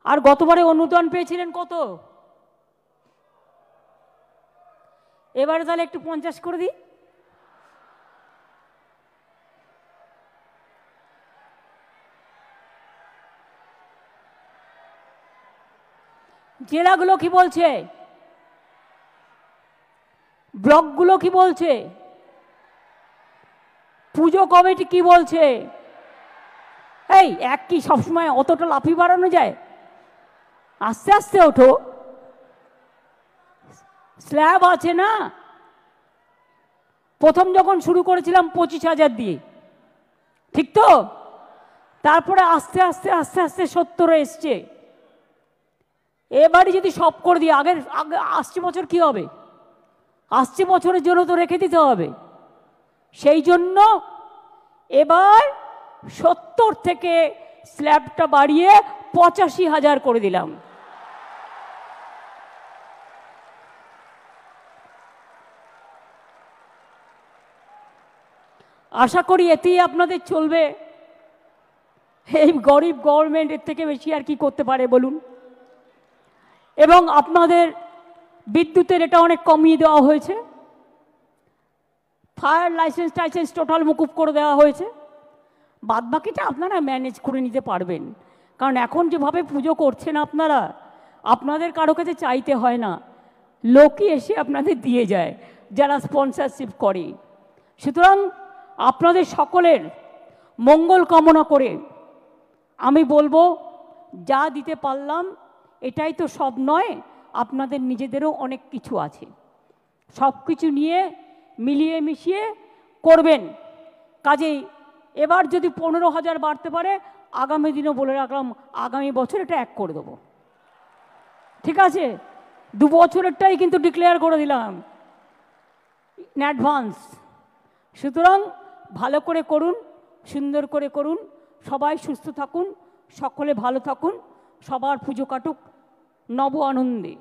আর গতবারে অনুদান পেয়েছিলেন কত? এবারে তাহলে একটু 50 করে দিই। জেলাগুলো কি বলছে? ব্লকগুলো কি বলছে? পুজো কমিটি কি বলছে? এই এক কি সবসময় অতটা লাফি বাড়ানো যায়? আস্তে আস্তে ওঠো, স্ল্যাব আছে না। প্রথম যখন শুরু করেছিলাম 25,000 দিয়ে, ঠিক তো? তারপরে আস্তে আস্তে আস্তে আস্তে 70 এসছে। এবারে যদি সব করে দিই, আগে আসছে বছর কি হবে? আসছে বছরের জন্য তো রেখে দিতে হবে। সেই জন্য এবার 70 থেকে স্ল্যাবটা বাড়িয়ে 85,000 করে দিলাম। আশা করি এতেই আপনাদের চলবে। এই গরিব গভর্নমেন্ট এর থেকে বেশি আর কি করতে পারে বলুন? এবং আপনাদের বিদ্যুতের এটা অনেক কমিয়ে দেওয়া হয়েছে। ফায়ার লাইসেন্স টাইসেন্স টোটাল মুকুব করে দেওয়া হয়েছে। বাদবাকিটা আপনারা ম্যানেজ করে নিতে পারবেন, কারণ এখন যেভাবে পুজো করছেন আপনারা, আপনাদের কারো কাছে চাইতে হয় না, লোকই এসে আপনাদের দিয়ে যায় যারা স্পন্সরশিপ করে। সুতরাং আপনাদের সকলের মঙ্গল কামনা করে আমি বলবো, যা দিতে পারলাম এটাই তো সব নয়, আপনাদের নিজেদেরও অনেক কিছু আছে। সব কিছু নিয়ে মিলিয়ে মিশিয়ে করবেন। কাজেই এবার যদি 15,000 বাড়তে পারে, আগামী দিনও বলে রাখলাম, আগামী বছর এটা 1 করে দেবো। ঠিক আছে? 2 বছরেরটাই কিন্তু ডিক্লেয়ার করে দিলাম ইন অ্যাডভান্স। সুতরাং ভালো করে করুন, সুন্দর করে করুন, সবাই সুস্থ থাকুন, সকলে ভালো থাকুন, সবার পুজো কাটুক নব আনন্দে।